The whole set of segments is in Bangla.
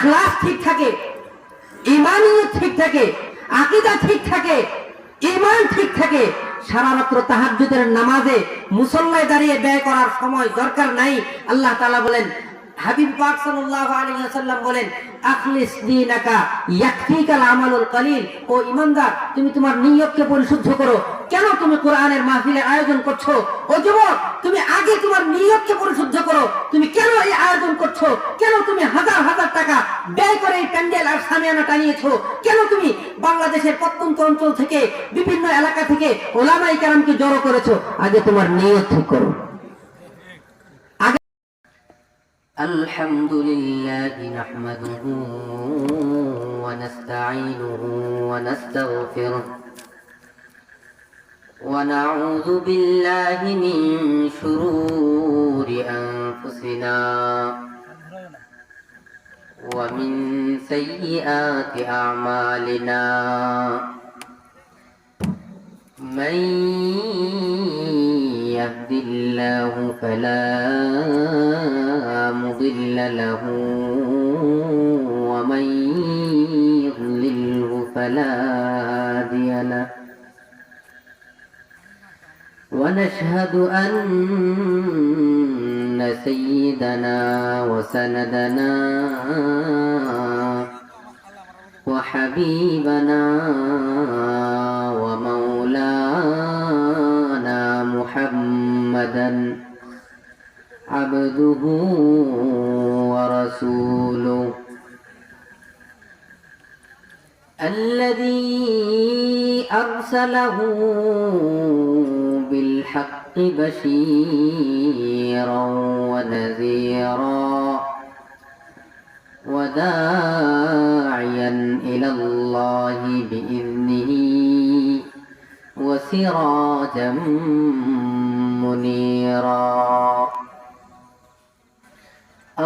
আখলাক ঠিক থাকে, ঈমানিয়ত ঠিক থাকে, আকীদা ঠিক থাকে, ঈমান ঠিক থাকে, সারা রাত্র তাহাজ্জুদের নামাজে মুসল্লায় দাঁড়িয়ে ব্যয় করার সময় দরকার নাই। আল্লাহ তাআলা বলেন, হাবিব পাক সাল্লাল্লাহু আলাইহি ওয়াসাল্লাম বলেন, আখলিস দীনাকা ইয়াকফিকাল আমালুল কলিল। ও ঈমানদার, তুমি তোমার নিয়তকে পরিশুদ্ধ করো। কেন তুমি কোরআনের মাহফিলের আয়োজন করছো? ও যুবক, তুমি আগে তোমার নিয়তকে পরিশুদ্ধ করো। তুমি কেন এই আয়োজন করছো? কেন তুমি হাজার হাজার টাকা ব্যয় করে এই প্যান্ডেল আর সামিয়ানা টানিয়েছো? কেন তুমি বাংলাদেশের প্রত্যন্ত অঞ্চল থেকে, বিভিন্ন এলাকা থেকে ওলামায়ে কেরামকে জড়ো করেছো? আগে তোমার নিয়ত ঠিক করো। الحمد لله نحمده ونستعينه ونستغفره ونعوذ بالله من شرور أنفسنا ومن سيئات أعمالنا من يهد الله فلا مضل له ومن يضلله فلا هادي له ونشهد أن سيدنا وسندنا وحبيبنا ومولانا محمدا عبده ورسوله الذي أرسله بالحق بشيرا ونذيرا وداعيا إلى الله بإذنه وسراجا منيرا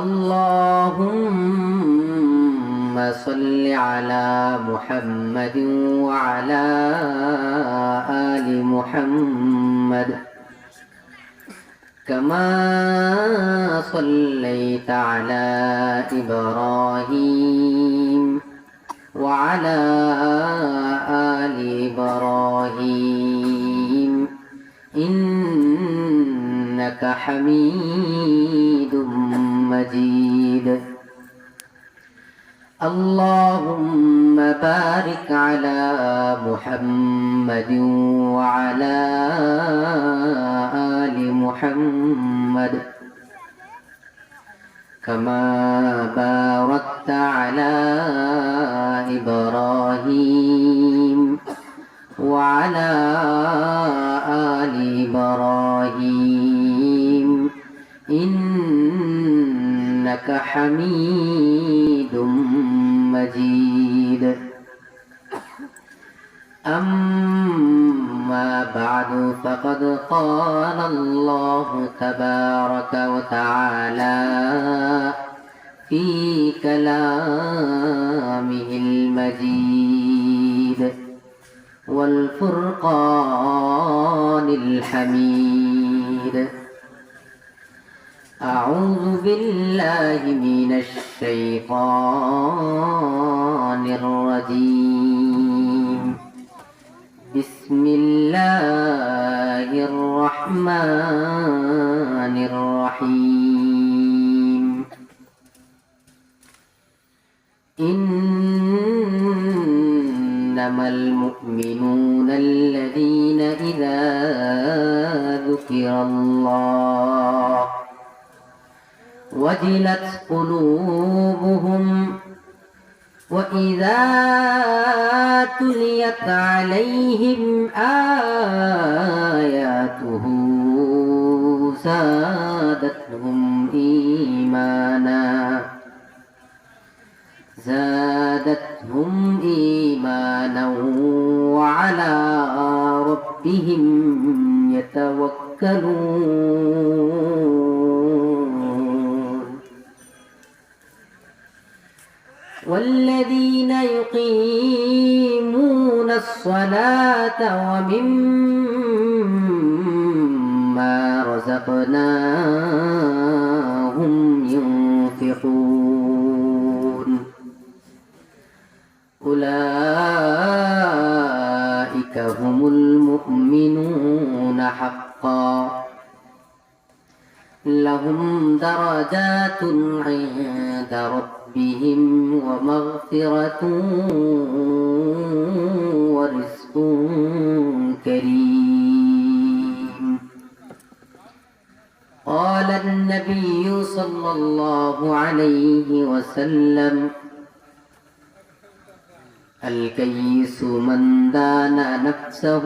اللهم صل على محمد وعلى آل محمد كما صليت على إبراهيم وعلى آل إبراهيم إنك حميد مجيد اللهم بارك على محمد وعلى آل محمد كما باركت على إبراهيم وعلى آل إبراهيم إنك حميد مجيد أما بعد فقد قال الله تبارك وتعالى في كلامه المجيد والفرقان الحميد أعوذ بالله من الشيطان الرجيم بسم الله الرحمن الرحيم إنما المؤمنون الذين إذا ذكر الله وجلت قلوبهم وإذا تليت عليهم آياته زادتهم إيمانا وعلى ربهم يتوكلون والذين يقيمون الصلاة ومما رزقناهم ينفقون أولئك هم المؤمنون حقا لهم درجات عند ربهم ومغفرة ورزق كريم. قال النبي صلى الله عليه وسلم الكيس من دان نفسه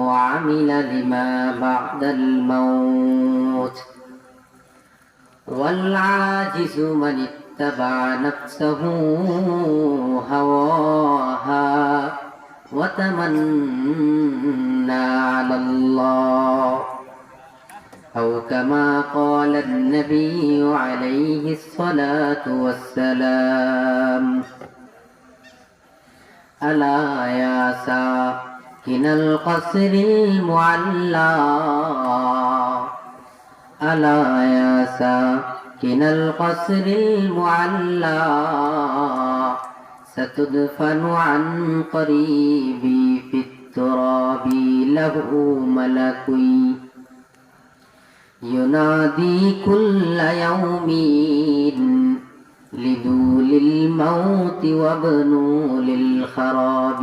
وعمل لما بعد الموت والعاجز من اتبع نفسه هواها وتمنى على الله أو كما قال النبي عليه الصلاة والسلام. ألا يا ساكن القصر المعلى ألا يا ساكن القصر المعلى ستدفن عن قريب في التراب له ملك ينادي كل يوم لذول الموت وابنوا للخراب.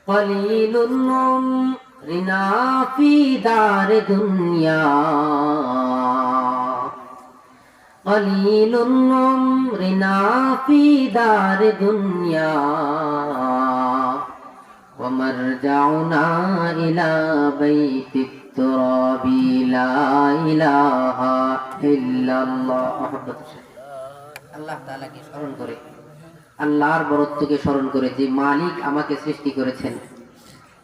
قليل عمرنا في دار دنيا قليل عمرنا في دار دنيا ومرجعنا إلى بيت التراب لا إله إلا الله. আল্লাহ তাআলাকে স্মরণ করে, আল্লাহর বরত্বকে স্মরণ করে, যে মালিক আমাকে সৃষ্টি করেছেন,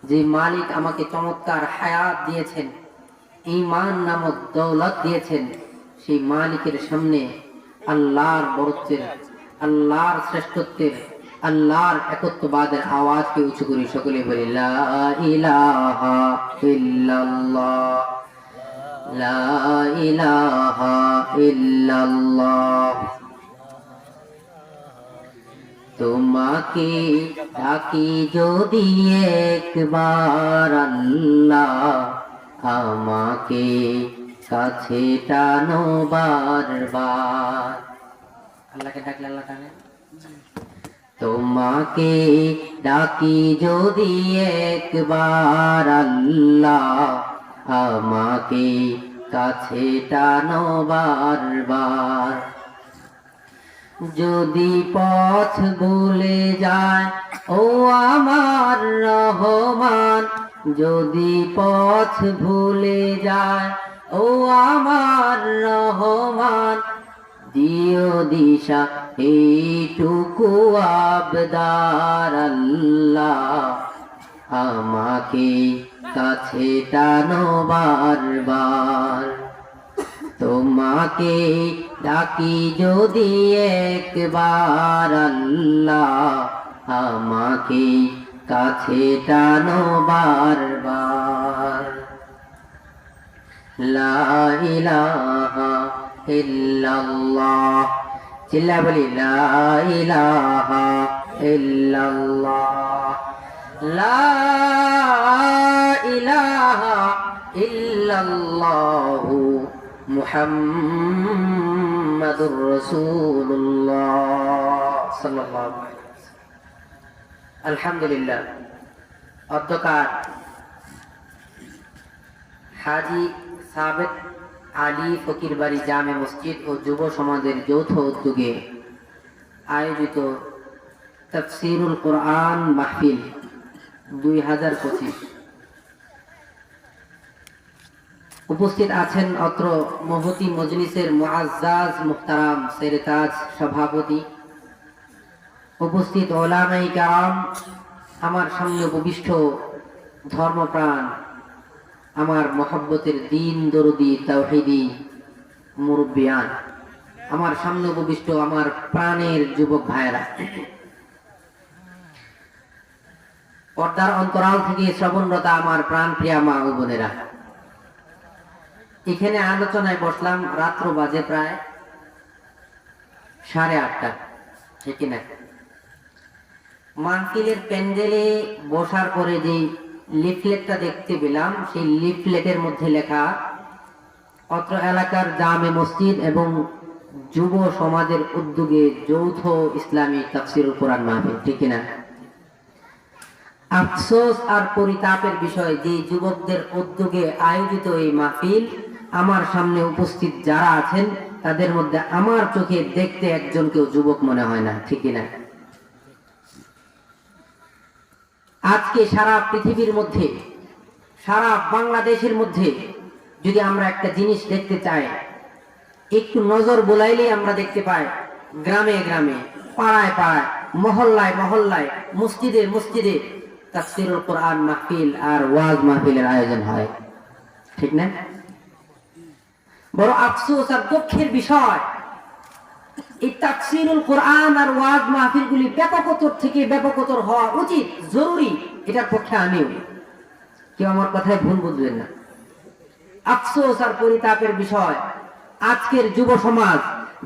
যে মালিক আমাকে চমৎকার হায়াত দিয়েছেন, ঈমান নামক দৌলত দিয়েছেন, সেই মালিকের সামনে আল্লাহর বরত্বের, আল্লাহর শ্রেষ্ঠত্বের, আল্লাহর একত্ববাদের আওয়াজকে উঁচু করি, সকলে বলি লা ইলাহা ইল্লাল্লাহ লা ইলাহা ইল্লাল্লাহ। তোমাকে ডাকি যদি একবার আল্লাহ, আমাকে কাছে টানো বারবার। আল্লাহকে ডাকলে আল্লাহ টানে। তোমাকে ডাকি যদি একবার আল্লাহ, আমাকে কাছে টানো বারবার। যদি পথ ভুলে যায় ও আমার রহমান, যদি পথ ভুলে যায় ও আমার রহমান, দিও দিশা এইটুকু আবদার আল্লাহ, আমাকে কাছে টানো বারবার। তোমাকে ডাকি যদি একবার আল্লাহ, আমাকে কাছে টানো বারবার। লা ইলাহা ইল্লাল্লাহ, চিল্লা বলি লা ইলাহা ইল্লাল্লাহ লা ইলাহা ইল্লাল্লাহু মুহাম্মাদুর রাসূলুল্লাহ সাল্লাল্লাহু আলাইহি ওয়াসাল্লাম। আলহামদুলিল্লাহ, অধ্যকার হাজী সাবেক আলী ফকির বাড়ি জামে মসজিদ ও যুব সমাজের যৌথ উদ্যোগে আয়োজিত তাফসীরুল কোরআন মাহফিল 2025 উপস্থিত আছেন অত্র মহতি মজলিসের মুআজ্জাজ মুহতারাম সেরেতাজ সভাপতি, উপস্থিত ওলামায়ে কেরাম, আমার সামনে উপবিষ্ট ধর্মপ্রাণ, আমার মহব্বতের দিন দরদি তাওহীদি মুরব্বিয়ান, আমার সামনে উপবিষ্ট আমার প্রাণের যুবক ভাইয়েরা, পর্দার অন্তরাল থেকে শ্রবণরত আমার প্রাণ প্রিয়া মা ও বোনেরা, এখানে আলোচনায় বসলাম। রাত্র বাজে প্রায় 8:30। ঠিক না? মাহফিলের প্যান্ডেলে বসার পরে যে লিফলেটটা দেখতে পেলাম, সেই লিফলেটের মধ্যে লেখা অত্র এলাকার জামে মসজিদ এবং যুব সমাজের উদ্যোগে যৌথ ইসলামী তাফসীরুল কোরআন মাহফিল। ঠিক না? আফসোস আর পরিতাপের বিষয় যে যুবকদের উদ্যোগে আয়োজিত এই মাহফিল, আমার সামনে উপস্থিত যারা আছেন তাদের মধ্যে আমার চোখে দেখতে একজনকেও যুবক মনে হয় না। ঠিক না? আজকে সারা পৃথিবীর মধ্যে, সারা বাংলাদেশের মধ্যে যদি আমরা একটা জিনিস দেখতে চাই, একটু নজর বোলাইলেই আমরা দেখতে পাই গ্রামে গ্রামে, পাড়ায় পাড়ায়, মহল্লায় মহল্লায়, মসজিদে মসজিদে তাফসীরুল কোরআন মাহফিল আর ওয়াজ মাহফিলের আয়োজন হয়। ঠিক না? বড় আফসোস আর দুঃখের বিষয়, এই তাফসীরুল কোরআন আর ওয়াজ মাহফিলগুলি ব্যাপকতর থেকে ব্যাপকতর হওয়া উচিত, জরুরি। এটার পক্ষে আমিও, কেউ আমার কথায় ভুল বুঝবেন না। আফসোস আর পরিতাপের বিষয়, আজকের যুব সমাজ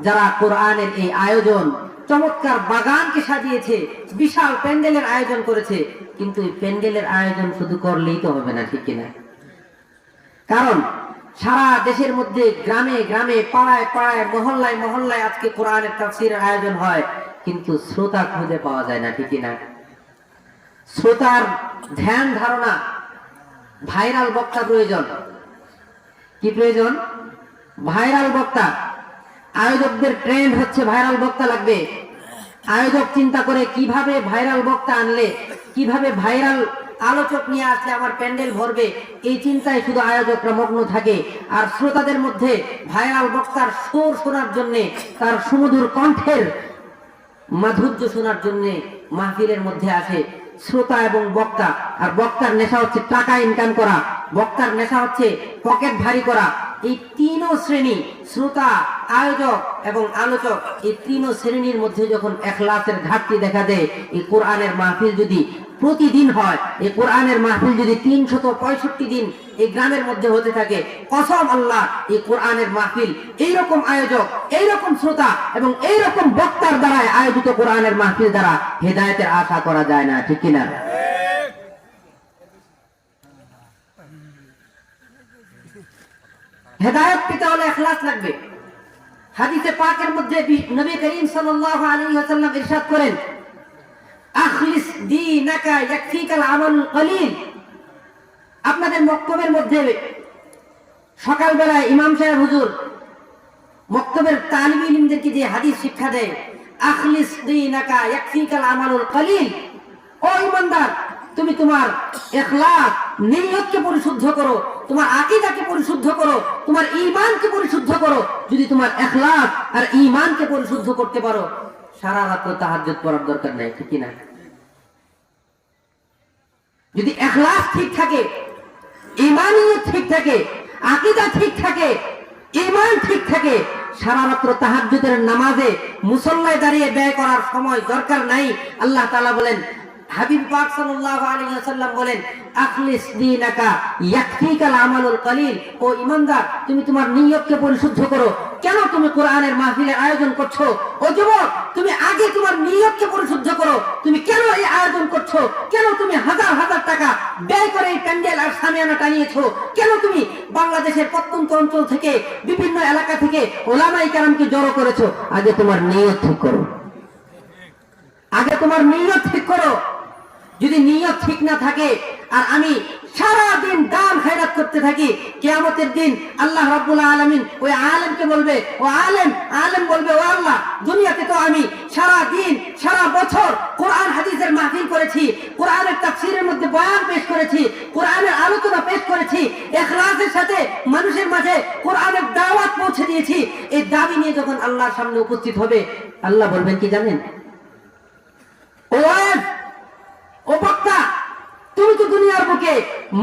যারা কোরআনের এই আয়োজন, চমৎকার বাগানকে সাজিয়েছে, বিশাল প্যান্ডেলের আয়োজন করেছে, কিন্তু এই প্যান্ডেলের আয়োজন শুধু করলেই তো হবে না। ঠিক কিনা? কারণ সারা দেশের মধ্যে গ্রামে গ্রামে, পাড়ায় পাড়ায়, মহল্লায় মহল্লায় আজকে কোরআনের তাফসীরের আয়োজন হয়, কিন্তু শ্রোতা খুঁজে পাওয়া যায় না। ঠিক কিনা? শ্রোতার ধ্যান ধারণা, ভাইরাল বক্তা প্রয়োজন। কি প্রয়োজন? ভাইরাল বক্তা। আয়োজকদের ট্রেন্ড হচ্ছে ভাইরাল বক্তা লাগবে। আয়োজক চিন্তা করে কিভাবে ভাইরাল বক্তা আনলে, কিভাবে ভাইরাল আলোচক নিয়ে আসলে আমার প্যান্ডেল ভরবে, এই চিন্তায় শুধু আয়োজকরা মগ্ন থাকে। আর শ্রোতাদের মধ্যে ভাইরাল বক্তার সুর শোনার জন্য, তার সুমধুর কণ্ঠের মাধুর্য শোনার জন্য মাহফিলের মধ্যে আসে শ্রোতা এবং বক্তা। আর বক্তার নেশা হচ্ছে টাকা ইনকাম করা, বক্তার নেশা হচ্ছে পকেট ভারী করা। এই তিনও শ্রেণী, শ্রোতা, আয়োজক এবং আলোচক, এই তিনও শ্রেণীর মধ্যে যখন ইখলাসের ঘাটতি দেখা দেয়, এই কোরআনের মাহফিল যদি প্রতিদিন হয়, এই কোরআনের মাহফিল যদি 365 দিন এই গ্রামের মধ্যে হতে থাকে, কসম আল্লাহ, এই কোরআনের মাহফিল এইরকম আয়োজক, এইরকম শ্রোতা এবং এইরকম বক্তার দ্বারা আয়োজিত কোরআনের মাহফিল দ্বারা হেদায়েতের আশা করা যায় না। ঠিক কিনা? হেদায়েত পেতে হলে ইখলাস লাগবে। হাদিসে পাকের মধ্যে নবী করিম সাল্লাল্লাহু আলাইহি ওয়াসাল্লাম ইরশাদ করেন, আখলিস দীনাকা ইয়াকফিকাল আমাল কলিল। আপনাদের মক্তবের মধ্যে সকালবেলায় ইমাম সাহেব হুজুর মক্তবের তালিবী ইলমদেরকে যে হাদিস শিক্ষা দেয়, আখলিস দীনাকা ইয়াকফিকাল আমালুল কলিল, ও ইমানদার, তুমি তোমার ইখলাস, নিয়তকে পরিশুদ্ধ করো, তোমার আকীদাকে পরিশুদ্ধ করো, তোমার ঈমানকে পরিশুদ্ধ করো। যদি তোমার ইখলাস আর ঈমানকে পরিশুদ্ধ করতে পারো, সারা রাত তাহাজ্জুদ পড়ার দরকার নাই। ঠিক না? যদি ইখলাস ঠিক থাকে, ঈমানিয়ত ঠিক থাকে, আকীদা ঠিক থাকে, ঈমান ঠিক থাকে, সারা রাত তাহাজ্জুদের নামাজে মুসল্লায় দাঁড়িয়ে ব্যয় করার সময় দরকার নাই। আল্লাহ তাআলা বলেন, হাবিব পাক সাল্লাল্লাহু আলাইহি ওয়াসাল্লাম বলেন, আখলিস দীনাকা ইয়াকফিকাল আমালুল কলিল। ও ঈমানদার, তুমি তোমার নিয়তকে পরিশুদ্ধ করো। কেন তুমি কোরআনের মাহফিলের আয়োজন করছো? ও যুবক, তুমি আগে তোমার নিয়তকে পরিশুদ্ধ করো। তুমি কেন এই আয়োজন করছো? কেন তুমি হাজার হাজার টাকা ব্যয় করে এই প্যান্ডেল আর সামিয়ানা টানিয়েছো? কেন তুমি বাংলাদেশের প্রত্যন্ত অঞ্চল থেকে, বিভিন্ন এলাকা থেকে ওলামায়ে কেরামকে জড়ো করেছো? আগে তোমার নিয়ত ঠিক করো, আগে তোমার নিয়ত ঠিক করো। যদি নিয়ত ঠিক না থাকে আর আমি সারা দিন দান খয়রাত করতে থাকি, কিয়ামতের দিন আল্লাহ রাব্বুল আলামিন ওই আলেমকে বলবে, ও আলেম, আলেম বলবে, ও আল্লাহ, দুনিয়াতে তো আমি সারা দিন সারা বছর কোরআন হাদিসের মাহফিল করেছি, কোরআনের তাফসীরের মধ্যে বয়ান পেশ করেছি, কোরআনের আলোচনা পেশ করেছি, ইখলাসের সাথে মানুষের মাঝে কোরআনের দাওয়াত পৌঁছে দিয়েছি। এই দাবি নিয়ে যখন আল্লাহর সামনে উপস্থিত হবে, আল্লাহ বলবেন কি জানেন? ও বক্তা, তুমি তো দুনিয়ার বুকে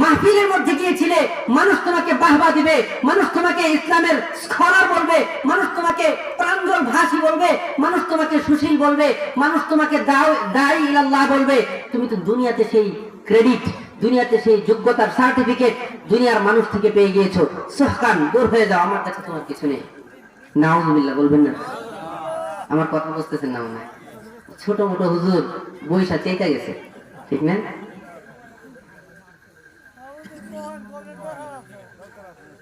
মাহফিলের মধ্যে গিয়েছিলে, মানুষ তোমাকে বাহবা দিবে, মানুষ তোমাকে ইসলামের স্কলার বলবে, মানুষ তোমাকে প্রাঞ্জল ভাষী বলবে, মানুষ তোমাকে সুশীল বলবে, মানুষ তোমাকে দাঈ ইলাল্লাহ বলবে। তুমি তো দুনিয়াতে সেই ক্রেডিট, দুনিয়াতে সেই যোগ্যতার সার্টিফিকেট দুনিয়ার মানুষ থেকে পেয়ে গিয়েছো। সুহকান, দূর হয়ে যাও, আমার কাছে তোমার কিছু নেই। নাউজুবিল্লাহ বলবেন না? আমার কথা বুঝতেছেন না? মনে হয় ছোট মোটো হুজুর বৈশা চেয়ে গেছে, ঠিক না?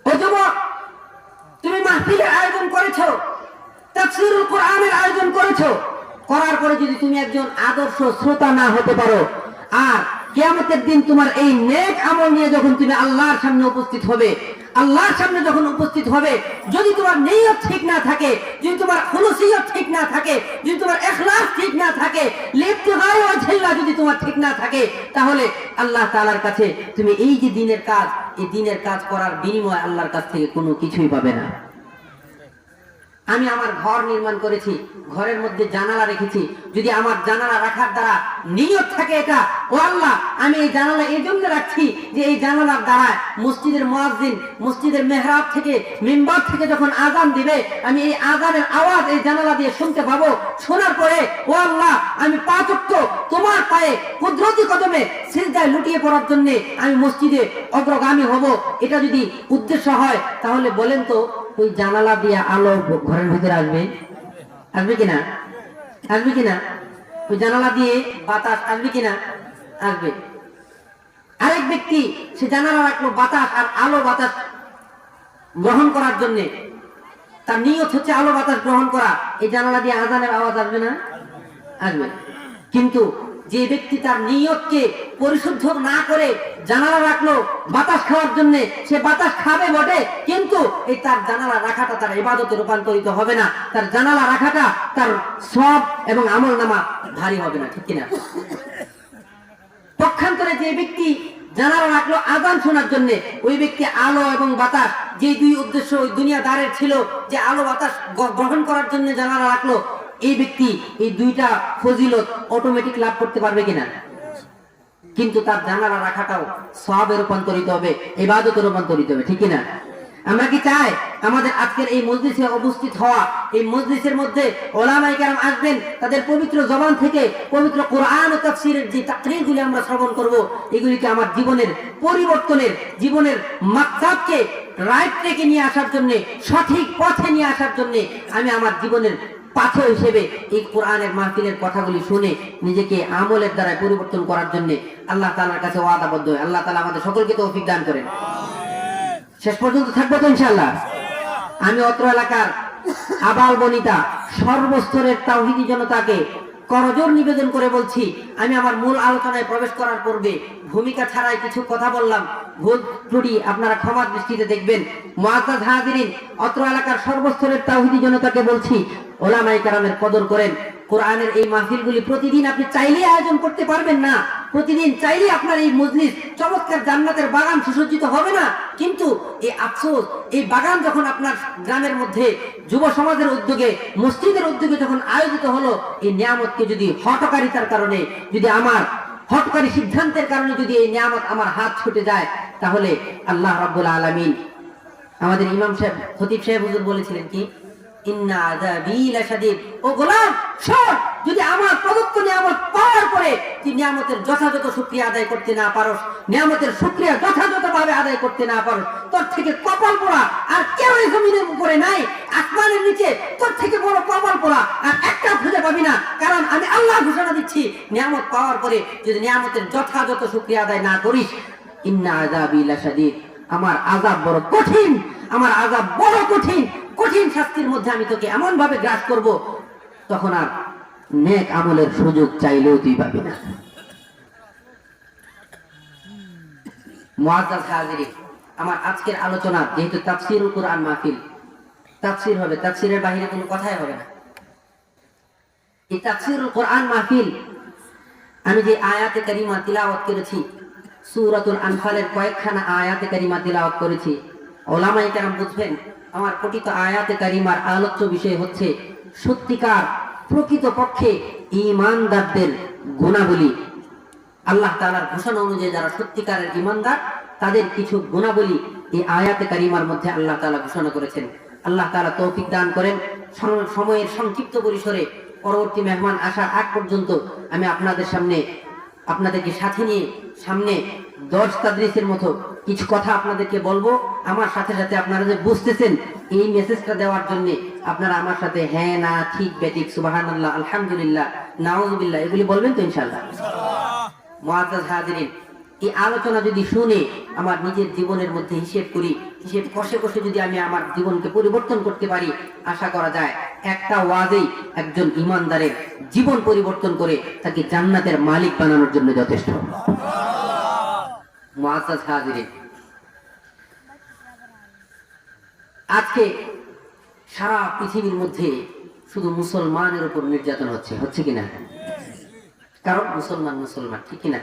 ও যুবক, তুমি মাহফিলের আয়োজন করেছো, তাফসীরুল কোরআনের আয়োজন করেছো, করার পরে যদি তুমি একজন আদর্শ শ্রোতা না হতে পারো, আর কিয়ামতের দিন তোমার এই নেক আমল নিয়ে যখন তুমি আল্লাহর সামনে উপস্থিত হবে, আল্লাহর সামনে যখন উপস্থিত হবে, যদি তোমার নিয়ত ঠিক না থাকে, যদি তোমার খুলুসিয়ত ঠিক না থাকে, যদি তোমার ইখলাস ঠিক না থাকে, লিবতিগায়ে ওয়াজহিল্লাহ যদি তোমার ঠিক না থাকে, তাহলে আল্লাহ তাআলার কাছে তুমি এই যে দিনের কাজ, এই দিনের কাজ করার বিনিময়ে আল্লাহর কাছ থেকে কোনো কিছুই পাবে না। আমি আমার ঘর নির্মাণ করেছি, ঘরের মধ্যে জানালা রেখেছি, যদি আমার জানালা রাখার দ্বারা নিয়ত থাকে এটা, ও আল্লাহ আমি এই জানালা এই জন্য রাখছি যে এই জানালার দ্বারা মসজিদের মুয়াজ্জিন মসজিদের মেহরাব থেকে মিম্বার থেকে যখন আযান দিবে, আমি এই আযানের আওয়াজ এই জানালা দিয়ে শুনতে পাবো, শোনার পরে ও আল্লাহ আমি 5 ওয়াক্ত তোমার পায়ে কুদরতি কদমে সিজদায় লুটিয়ে পড়ার জন্য আমি মসজিদে অগ্রগামী হব, এটা যদি উদ্দেশ্য হয়, তাহলে বলেন তো ওই জানালা দিয়ে আলো ঘরের ভিতরে আসবে? আসবে কিনা? আসবে কিনা? ওই জানালা দিয়ে বাতাস আসবে কিনা? আসবে। আরেক ব্যক্তি সে জানালা রাখলো বাতাস আর আলো বাতাস গ্রহণ করার জন্য, তার নিয়ত হচ্ছে আলো বাতাস গ্রহণ করা, এই জানালা দিয়ে আযানের আওয়াজ আসবে না? আসবে। কিন্তু যে ব্যক্তি তার নিয়তকে পরিশুদ্ধ না করে জানালা রাখলো বাতাস খাওয়ার জন্য, সে বাতাস খাবে বটে, কিন্তু এই তার জানালা রাখাটা তার ইবাদতে রূপান্তরিত হবে না, তার জানালা রাখাটা তার সওয়াব এবং আমলনামা ভারী হবে না, ঠিক কিনা? পক্ষান্তরে যে ব্যক্তি জানালা রাখলো আযান শোনার জন্য, ওই ব্যক্তি আলো এবং বাতাস, যে দুই উদ্দেশ্য ওই দুনিয়াদারের ছিল, যে আলো বাতাস গ্রহণ করার জন্য জানালা রাখলো, এই ব্যক্তি এই দুইটা ফজিলত অটোমেটিক লাভ করতে পারবে কিনা? কিন্তু তার জানালা রাখাটাও সওয়াবে রূপান্তরিত হবে, ইবাদতে রূপান্তরিত হবে, ঠিক কিনা? আমরা কি চাই আমাদের আজকের এই মজলিসে উপস্থিত হওয়া, এই মজলিসের মধ্যে উলামায়ে কেরাম আসবেন, তাদের পবিত্র জবান থেকে পবিত্র কোরআন ও তাফসীরের যে তাকরীরগুলি আমরা শ্রবণ করব, এগুলিকে আমার জীবনের পরিবর্তনের, জীবনের মাকসাদকে রাইট ট্র্যাকে নিয়ে আসার জন্য, সঠিক পথে নিয়ে আসার জন্য আমি আমার জীবনের পাথর হিসেবে এই কোরআনের মাহফিলের কথাগুলি শুনে নিজেকে আমলের দ্বারা পরিবর্তন করার জন্য আল্লাহ তাআলার কাছে ওয়াদাবদ্ধ হই। আল্লাহ তাআলা আমাদের সকলকে তৌফিক দান করেন। শেষ পর্যন্ত থাকবো তো ইনশাআল্লাহ। আমি অত্র এলাকার আবাল বনিতা সর্বস্তরের তাওহীদি জনতাকে করজোর নিবেদন করে বলছি, আমি আমার মূল আলোচনায় প্রবেশ করার পূর্বে ভূমিকা ছাড়াই কিছু কথা বললাম, ভুল ত্রুটি আপনারা ক্ষমা দৃষ্টিতে দেখবেন। মুআজ্জাজ হাজিরিন, অত্র এলাকার সর্বস্তরের তাওহীদি জনতাকে বলছি, উলামায়ে কেরামের কদর করেন। কোরআনের এই মাহফিলগুলি প্রতিদিন আপনি চাইলে আয়োজন করতে পারবেন না, প্রতিদিন চাইলে আপনার এই মজলিস চমৎকার জান্নাতের বাগান সুসজ্জিত হবে না, কিন্তু এই আফসোস, এই বাগান যখন আপনার গ্রামের মধ্যে যুব সমাজের উদ্যোগে, মসজিদের উদ্যোগে যখন আয়োজিত হলো, এই নিয়ামতকে যদি হঠকারিতার কারণে, যদি আমার হঠকারী সিদ্ধান্তের কারণে যদি এই নিয়ামত আমার হাত ছুটে যায়, তাহলে আল্লাহ রাব্বুল আলামিন, আমাদের ইমাম সাহেব খতিব সাহেব হুজুর বলেছিলেন কি, ইন্না আযাবী লাশাদীদ, ও গোলাম শোন, যদি আমার প্রদত্ত নিয়ামত পাওয়ার পরে তুই নিয়ামতের যথাযথ শুকরিয়া আদায় করতে না পারো, নিয়ামতের শুকরিয়া যথাযথভাবে আদায় করতে না পারো, তোর থেকে কপাল পোড়া আর কেউ এই জমিনের উপরে নাই, আসমানের নিচে তোর থেকে বড় কপাল পোড়া আর একটা খুঁজে পাবি না। কারণ আমি আল্লাহ ঘোষণা দিচ্ছি, নিয়ামত পাওয়ার পরে যদি নিয়ামতের যথাযথ শুকরিয়া আদায় না করিস, ইন্না আযাবী লাশাদীদ, আমার আযাব বড় কঠিন, আমার আযাব বড় কঠিন, কঠিন শাস্তির মধ্যে আমি তোকে এমন ভাবে গ্রাস করব, তখন আর নেক আমলের সুযোগ চাইলেও তুই পাবি না। মুআজ্জাজ হাজিরিন, আমার আজকের আলোচনা যেহেতু তাফসীরুল কোরআন মাহফিল, তাফসীর হবে, তাফসীরের বাইরে কোনো কথাই হবে না। এই তাফসীরুল কোরআন মাহফিল, আমি যে আয়াতে কারিমা তিলাওয়াত করেছি, সূরাতুল আনফালের কয়েকখানা আয়াতে কারিমা তিলাওয়াত করেছি, উলামায়ে কেরাম বুঝবেন আমার পঠিত আয়াতে কারিমার আলোচ্য বিষয় হচ্ছে সত্যিকার প্রকৃত পক্ষে ঈমানদারদের গুণাবলী। আল্লাহ তাআলার ঘোষণা অনুযায়ী যারা সত্যিকারের ঈমানদার, তাদের কিছু গুণাবলী এই আয়াতে কারিমার মধ্যে আল্লাহ তাআলা ঘোষণা করেছেন। আল্লাহ তাআলা তৌফিক দান করেন। সময়ের সংক্ষিপ্ত পরিসরে পরবর্তী মেহমান আসার আগ পর্যন্ত আমি আপনাদেরকে সাথে নিয়ে সামনে দর্শ তাদরিসের মতো কিছু কথা আপনাদেরকে বলবো, আমার সাথে সাথে আপনারা যে বুঝতেছেন এই মেসেজটা দেওয়ার জন্য আপনারা আমার সাথে হ্যাঁ না ঠিক বেঠিক সুবহানাল্লাহ আলহামদুলিল্লাহ নাউযুবিল্লাহ এগুলি বলবেন তো ইনশাআল্লাহ। মুআজ্জাজ হাজিরিন, এই আলোচনা যদি শুনে আমার নিজের জীবনের মধ্যে হিসেব করি, হিসেব কষে কষে যদি আমি আমার জীবনকে পরিবর্তন করতে পারি, আশা করা যায় একটা ওয়াজেই একজন ইমানদারের জীবন পরিবর্তন করে তাকে জান্নাতের মালিক বানানোর জন্য যথেষ্ট। মুআজ্জাজ হাজিরিন, আজকে সারা পৃথিবীর মধ্যে শুধু মুসলমানের উপর নির্যাতন হচ্ছে কিনা? কারণ মুসলমান ঠিক কিনা?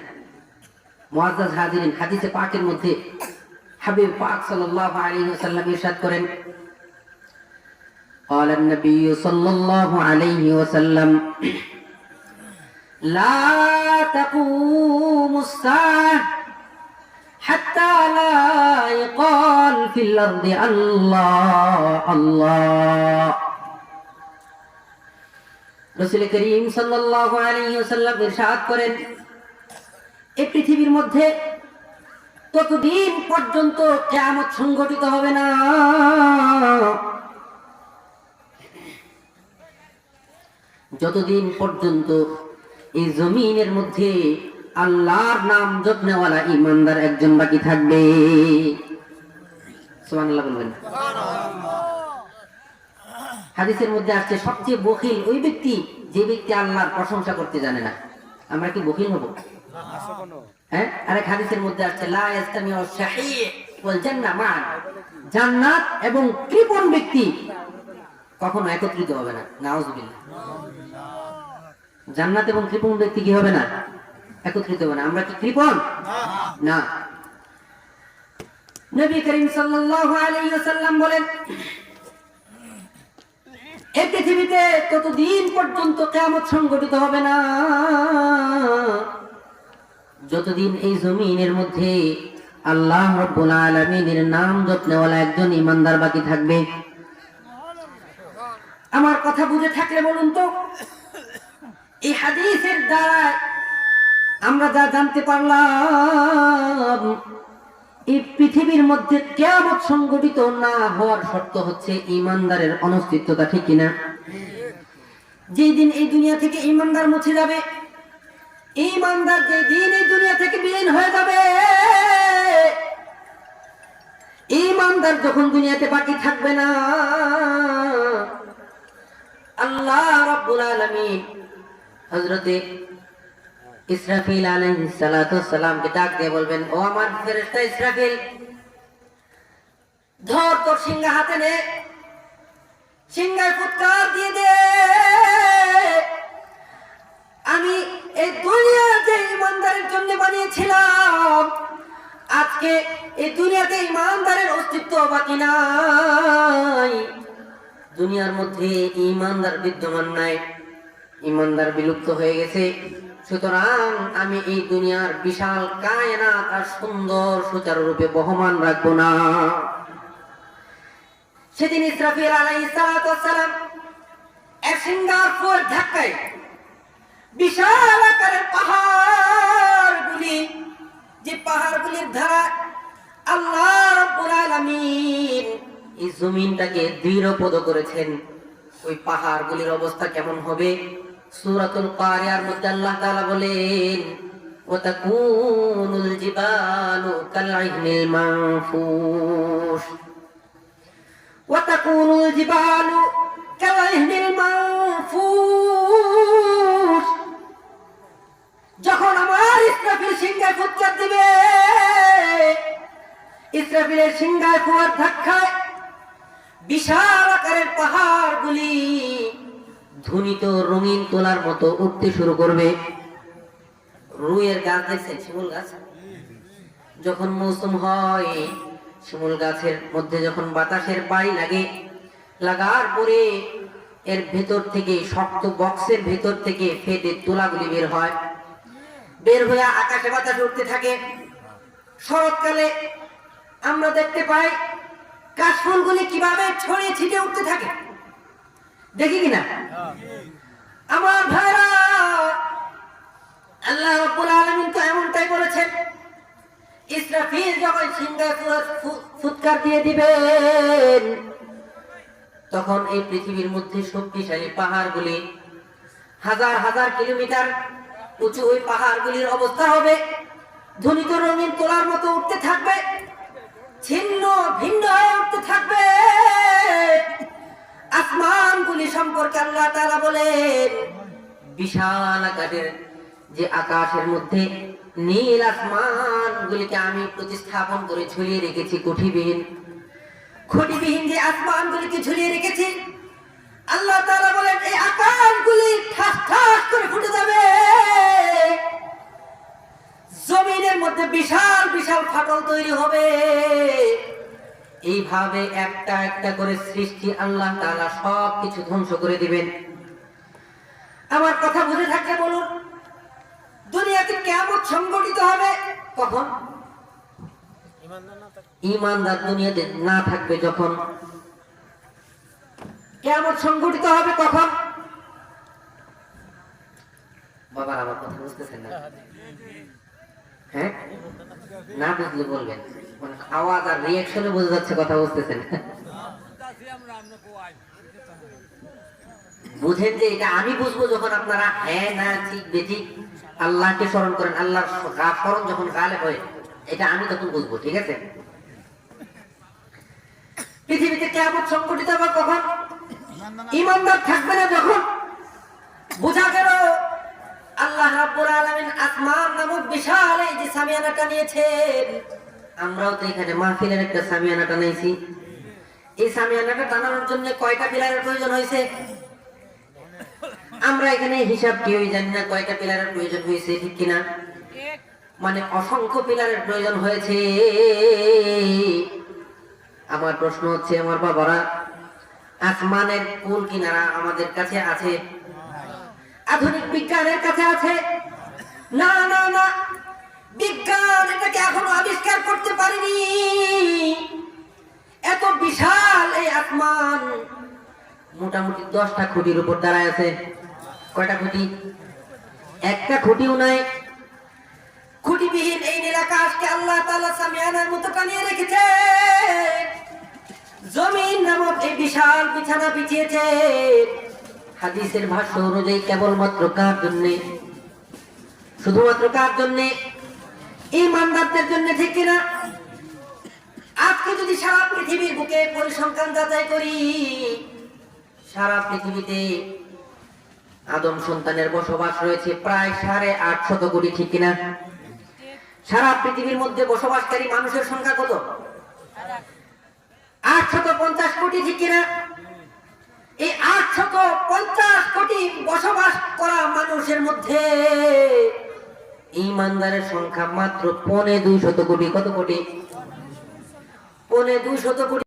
মুআজ্জাজ হাজিরিন, হাদিসে পাকের মধ্যে হাবিব পাক সাল্লাল্লাহু আলাইহি ওয়াসাল্লাম ইরশাদ করেন, قال النبي صلى الله عليه وسلم لا تقوم الساعة حتى لا يقال في الأرض الله الله। রাসূল করিম সাল্লাল্লাহু আলাইহি ওয়াসাল্লাম ইরশাদ করেন, এই পৃথিবীর মধ্যে ততদিন পর্যন্ত কিয়ামত সংঘটিত হবে না যতদিন পর্যন্ত এই জমিনের মধ্যে আল্লাহর নাম জপনেওয়ালা ইমানদার একজন বাকি থাকবে। সুবহানাল্লাহ বলবেন। হাদিসের মধ্যে আসছে সবচেয়ে বখিল ওই ব্যক্তি যে ব্যক্তি আল্লাহর প্রশংসা করতে জানে না। আমরা কি বখিল হব? হ্যাঁ, আরেক হাদিসের মধ্যে আসছে লা ইয়াস্তামিউ শাহী ওয়াল জান্নাহ মান, জান্নাত এবং কৃপণ ব্যক্তি কখনো একত্রিত হবে না। নাউযুবিল্লাহ। জান্নাত এবং কৃপণ ব্যক্তি কি হবে না? একত্রিত হবে না। আমরা কি কৃপণ? না। নবী করিম সাল্লাল্লাহু আলাইহি ওয়াসাল্লাম বলেন, এই পৃথিবীতে ততদিন পর্যন্ত কিয়ামত সংঘটিত হবে না যতদিন এই জমিনের মধ্যে আল্লাহ রাব্বুল আলামিনের নাম জপনেওয়ালা একজন ইমানদার বাকি থাকবে। আমার কথা বুঝে থাকলে বলুন তো, এই হাদিসের দ্বারা আমরা যা জানতে পারলাম, এই পৃথিবীর মধ্যে কিয়ামত সংঘটিত না হওয়ার শর্ত হচ্ছে ইমানদারের অনস্তিত্বতা, ঠিক কিনা? যেদিন এই দুনিয়া থেকে ইমানদার মুছে যাবে, ইমানদার যেদিন এই দুনিয়া থেকে বিলীন হয়ে যাবে, ইমানদার যখন দুনিয়াতে বাকি থাকবে না, আল্লাহ রাব্বুল আলামিন হযরতে ইসরাফিল আলাইহিস সালাতু ওয়াস সালামকে ডাক দিয়ে বলবেন, ও আমার ফেরেশতা ইসরাফিল, ধর তোর সিংহা হাতে নে, সিংহায় ফুৎকার দিয়ে দে। আমি এই দুনিয়া যে ইমানদারের জন্য বানিয়েছিলাম, আজকে এই দুনিয়াতে ইমানদারের অস্তিত্ব বাকি নাই। দুনিয়ার মধ্যে ইমানদার বিদ্যমান নাই, ইমানদার বিলুপ্ত হয়ে গেছে। সুতরাং আমি এই দুনিয়ার বিশাল কায়নাত আর সুন্দর সুচারুরূপে বহমান রাখবো না। সেদিন ইসরাফিল আলাইহিস সালাতু ওয়াস সালাম এক সিংহার ফুঁয়ার ধাক্কায় বিশাল আকারের পাহাড়গুলি, যে পাহাড়গুলির ধারা আল্লাহ রাব্বুল আলামিন এই জমিনটাকে দৃঢ়পদ করেছেন, ওই পাহাড়গুলির অবস্থা কেমন হবে? সূরাতুল কারিয়ার মধ্যে আল্লাহ তাআলা বলেন, ওয়া তাকুনুল জিবালু কালইহনিল মানফুশ, ওয়া তাকুনুল জিবালু কালইহনিল মানফুশ। যখন আমার ইসরাফিল সিংহায় ফুৎকার দিবে, ইসরাফিলের সিংহায় ফুঁয়ার ধাক্কায় বিশাল আকারের পাহাড়গুলি ধ্বনিত রঙিন তোলার মতো উঠতে শুরু করবে। রুইয়ের গাছ দেখছেন, শিমুল গাছ, যখন মৌসুম হয়, শিমুল গাছের মধ্যে যখন বাতাসের বাড়ি লাগে, লাগার পরে এর ভেতর থেকে, শক্ত বক্সের ভেতর থেকে ফেটে তোলাগুলি বের হয়, বের হয়ে আকাশে বাতাসে উঠতে থাকে। শরৎকালে আমরা দেখতে পাই কাশফুলগুলি কিভাবে ছড়িয়ে ছিটে উঠতে থাকে, দেখি কিনা? আমার ভাইরা, আল্লাহ রাব্বুল আলামিন তো এমনটাই বলেছেন, ইসরাফিল যখন সিংহাসন ফুৎকার দিয়ে দিবেন, তখন এই পৃথিবীর মধ্যে শক্তিশালী পাহাড়গুলি, হাজার হাজার কিলোমিটার উঁচু ওই পাহাড়গুলির অবস্থা হবে ধ্বনিত রঙিন তোলার মতো উঠতে থাকবে, ছিন্ন ভিন্ন হয়ে উঠতে থাকবে। আসমানগুলি সম্পর্কে আল্লাহ তাআলা বলেন, বিশাল আকারের যে আকাশের মধ্যে নীল আসমানগুলিকে আমি প্রতিস্থাপন করে ঝুলিয়ে রেখেছি, খুঁটিবিহীন যে আসমানগুলিকে ঝুলিয়ে রেখেছি, আল্লাহ তাআলা বলেন এই আকাশগুলি ঠাস ঠাস করে ফুটে যাবে, জমিনের মধ্যে বিশাল বিশাল ফাটল তৈরি হবে। এইভাবে একটা একটা করে সৃষ্টি আল্লাহ তাআলা সব কিছু ধ্বংস করে দিবেন। আমার কথা বুঝে থাকলে বলুন, দুনিয়াতে কিয়ামত সংঘটিত হবে কখন? ঈমানদার দুনিয়াতে না থাকবে যখন। কিয়ামত সংঘটিত হবে কখন? বাবা আমার কথা বুঝতেছেন না? হ্যাঁ, না বুঝলে বলবেন, মানে আওয়াজ আর রিঅ্যাকশনে বোঝা যাচ্ছে কথা বুঝতেছেন। বুঝেন যে এটা আমি বুঝবো যখন আপনারা হ্যাঁ না ঠিক বেঠিক আল্লাহকে স্মরণ করেন, আল্লাহর স্মরণ যখন গালে হয়, এটা আমি তখন বুঝবো। ঠিক আছে? পৃথিবীতে কিয়ামত সংঘটিত হবে কখন? ঈমানদার থাকবে না যখন। বোঝা গেল আল্লাহ রাব্বুল আলামিন আসমান নামক বিশাল এই যে সামিয়ানাটা নিয়েছেন, আমরাও তো এখানে মাহফিলের একটা সামিয়ানা টানাইছি। এই সামিয়ানাটা টানানোর জন্য কয়টা পিলারের প্রয়োজন হয়েছে? আমরা এখানে হিসাব কেউই জানি না কয়টা পিলারের প্রয়োজন হয়েছে, ঠিক কিনা? মানে অসংখ্য পিলারের প্রয়োজন হয়েছে। আমার প্রশ্ন হচ্ছে, আমার বাবারা, আসমানের কোন কিনারা আমাদের কাছে আছে? আধুনিক বিজ্ঞানের কাছে আছে? না না না, বিজ্ঞান এটাকে এখনো আবিষ্কার করতে পারেনি। এত বিশাল এই আসমান মোটামুটি 10টা খুঁটির উপর দাঁড়ায় আছে। কয়টা খুঁটি? একটা খুঁটিও নাই। খুঁটিবিহীন এই নীল আকাশকে আল্লাহ তাআলা সামিয়ানার মতো টানিয়ে রেখেছে। জমিন নামক এই বিশাল বিছানা বিছিয়েছে। হাদিসের ভাষ্য অনুযায়ী কেবলমাত্র কার জন্যে? শুধুমাত্র কার জন্যে? ঈমানদারদের জন্য, ঠিক কিনা? আজকে যদি সারা পৃথিবীর বুকে পরিসংখ্যান যাচাই করি, সারা পৃথিবীতে আদম সন্তানের বসবাস রয়েছে প্রায় 850 কোটি, ঠিক কিনা? সারা পৃথিবীর মধ্যে বসবাসকারী মানুষের সংখ্যা কত? 850 কোটি, ঠিক কিনা? এই 850 কোটি বসবাস করা মানুষের মধ্যে ঈমানদারের সংখ্যা মাত্র 250 কোটি। কত কোটি? 250 কোটি।